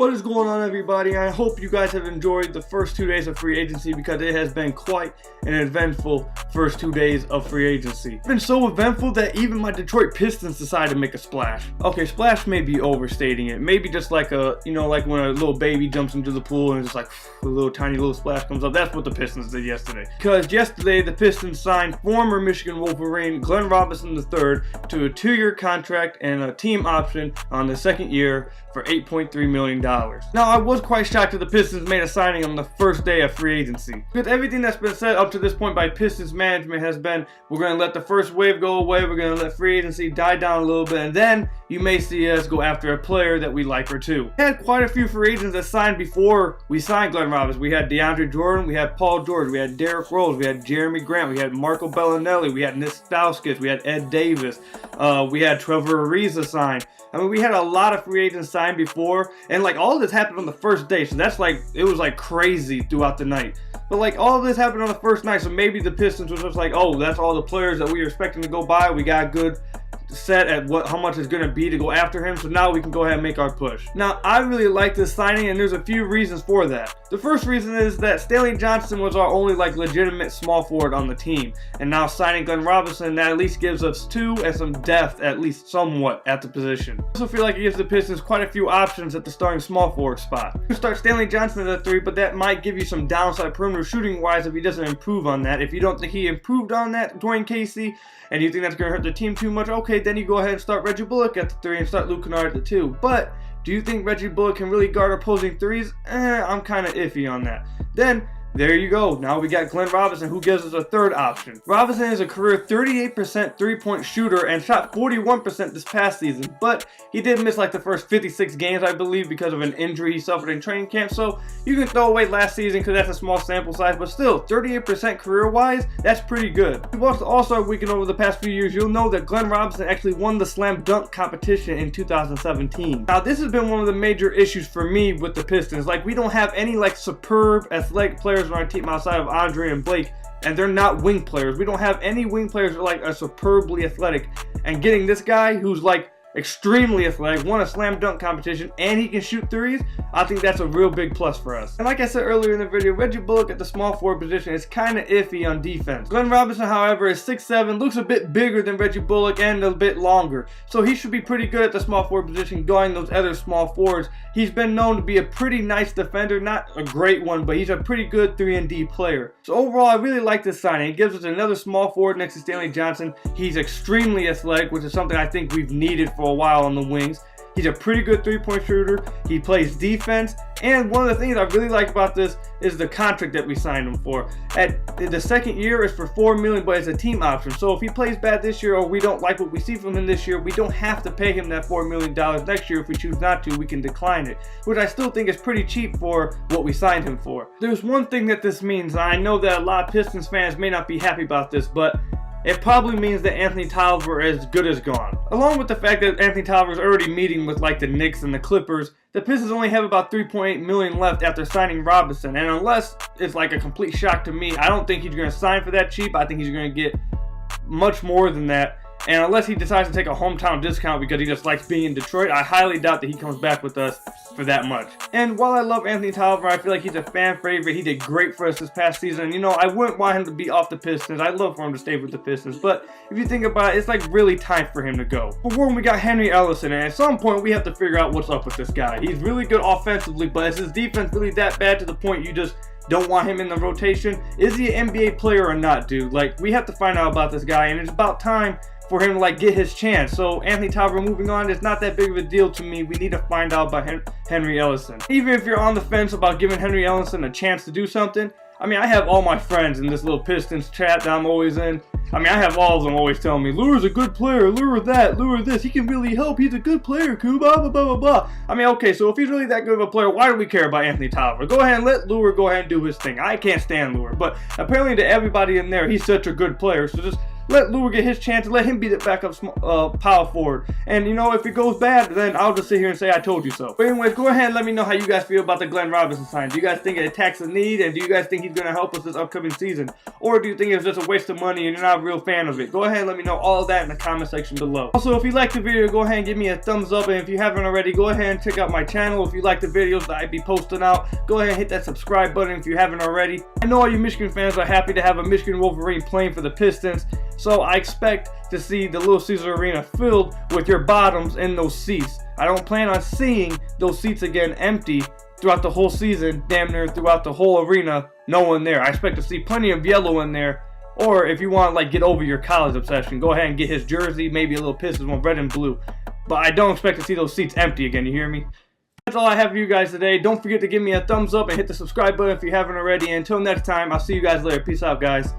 What is going on, everybody? I hope you guys have enjoyed the first 2 days of free agency because it has been quite an eventful first 2 days of free agency. It's been so eventful that even my Detroit Pistons decided to make a splash. Okay, splash may be overstating it. Maybe just like like when a little baby jumps into the pool and it's like a little tiny splash comes up. That's what the Pistons did yesterday. Because yesterday the Pistons signed former Michigan Wolverine Glenn Robinson III to a 2-year contract and a team option on the second year for $8.3 million. Now, I was quite shocked that the Pistons made a signing on the first day of free agency, because everything that's been said up to this point by Pistons management has been, we're going to let the first wave go away, we're going to let free agency die down a little bit, and then you may see us go after a player that we like or two. We had quite a few free agents that signed before we signed Glenn Robinson. We had DeAndre Jordan, we had Paul George, we had Derrick Rose, we had Jeremy Grant, we had Marco Bellinelli, we had Nick Stauskas, we had Ed Davis, we had Trevor Ariza signed. I mean, we had a lot of free agents signed before, and like all of this happened on the first day, so that's like, it was like crazy throughout the night. But like all of this happened on the first night, so maybe the Pistons was just like, oh, that's all the players that we were expecting to go by. We got good set at how much it's going to be to go after him, so now we can go ahead and make our push. Now, I really like this signing, and there's a few reasons for that. The first reason is that Stanley Johnson was our only legitimate small forward on the team, and now signing Glenn Robinson, that at least gives us two and some depth, at least somewhat, at the position. I also feel like it gives the Pistons quite a few options at the starting small forward spot. You start Stanley Johnson at a 3, but that might give you some downside perimeter shooting wise if he doesn't improve on that. If you don't think he improved on that, Dwayne Casey, and you think that's going to hurt the team too much, okay, then you go ahead and start Reggie Bullock at the 3 and start Luke Kennard at the 2. But do you think Reggie Bullock can really guard opposing threes? I'm kind of iffy on that. Then there you go. Now we got Glenn Robinson, who gives us a third option. Robinson is a career 38% three-point shooter and shot 41% this past season, but he did miss like the first 56 games, I believe, because of an injury he suffered in training camp, so you can throw away last season because that's a small sample size, but still, 38% career-wise, that's pretty good. If you watched the All-Star Weekend over the past few years, you'll know that Glenn Robinson actually won the slam dunk competition in 2017. Now, this has been one of the major issues for me with the Pistons. Like, we don't have any superb athletic players on our team outside of Andre and Blake, and they're not wing players. We don't have any wing players that are superbly athletic, and getting this guy who's extremely athletic, won a slam dunk competition, and he can shoot threes, I think that's a real big plus for us. And like I said earlier in the video, Reggie Bullock at the small forward position is kind of iffy on defense. Glenn Robinson, however, is 6'7", looks a bit bigger than Reggie Bullock and a bit longer, so he should be pretty good at the small forward position guarding those other small forwards. He's been known to be a pretty nice defender, not a great one, but he's a pretty good 3-and-D player. So overall, I really like this signing. It gives us another small forward next to Stanley Johnson. He's extremely athletic, which is something I think we've needed for a while on the wings. He's a pretty good three-point shooter. He plays defense. And one of the things I really like about this is the contract that we signed him for. At the second year is for $4 million, but it's a team option. So if he plays bad this year or we don't like what we see from him this year, we don't have to pay him that $4 million next year. If we choose not to, we can decline it, which I still think is pretty cheap for what we signed him for. There's one thing that this means, and I know that a lot of Pistons fans may not be happy about this, but it probably means that Anthony Tolliver is good as gone. Along with the fact that Anthony Tolliver is already meeting with the Knicks and the Clippers, the Pistons only have about $3.8 million left after signing Robinson, and unless it's a complete shock to me, I don't think he's going to sign for that cheap. I think he's going to get much more than that. And unless he decides to take a hometown discount because he just likes being in Detroit, I highly doubt that he comes back with us for that much. And while I love Anthony Tolliver, I feel like he's a fan favorite. He did great for us this past season. I wouldn't want him to be off the Pistons. I'd love for him to stay with the Pistons. But if you think about it, it's really time for him to go. For one, we got Henry Ellison, and at some point we have to figure out what's up with this guy. He's really good offensively, but is his defense really that bad to the point you just don't want him in the rotation? Is he an NBA player or not, dude? We have to find out about this guy, and it's about time for him to get his chance. So Anthony Tolliver moving on is not that big of a deal to me. We need to find out about Henry Ellison. Even if you're on the fence about giving Henry Ellison a chance to do something, I mean, I have all my friends in this little Pistons chat that I'm always in. I mean, I have all of them always telling me, Lure's a good player, Lure that, Lure this, he can really help, he's a good player, blah, blah, blah, blah, blah. I mean, okay, so if he's really that good of a player, why do we care about Anthony Tolliver? Go ahead and let Lure go ahead and do his thing. I can't stand Lure, but apparently to everybody in there, he's such a good player, so just let Lou get his chance and let him be the backup power forward. And you know, if it goes bad, then I'll just sit here and say I told you so. But anyways, go ahead and let me know how you guys feel about the Glenn Robinson sign. Do you guys think it attacks a need, and do you guys think he's going to help us this upcoming season? Or do you think it's just a waste of money and you're not a real fan of it? Go ahead and let me know all that in the comment section below. Also, if you liked the video, go ahead and give me a thumbs up, and if you haven't already, go ahead and check out my channel. If you like the videos that I be posting out, go ahead and hit that subscribe button if you haven't already. I know all you Michigan fans are happy to have a Michigan Wolverine playing for the Pistons, so I expect to see the Little Caesar Arena filled with your bottoms in those seats. I don't plan on seeing those seats again empty throughout the whole season, damn near throughout the whole arena, no one there. I expect to see plenty of yellow in there. Or if you want to like get over your college obsession, go ahead and get his jersey, maybe a little Pistons one, red and blue. But I don't expect to see those seats empty again, you hear me? That's all I have for you guys today. Don't forget to give me a thumbs up and hit the subscribe button if you haven't already. And until next time, I'll see you guys later. Peace out, guys.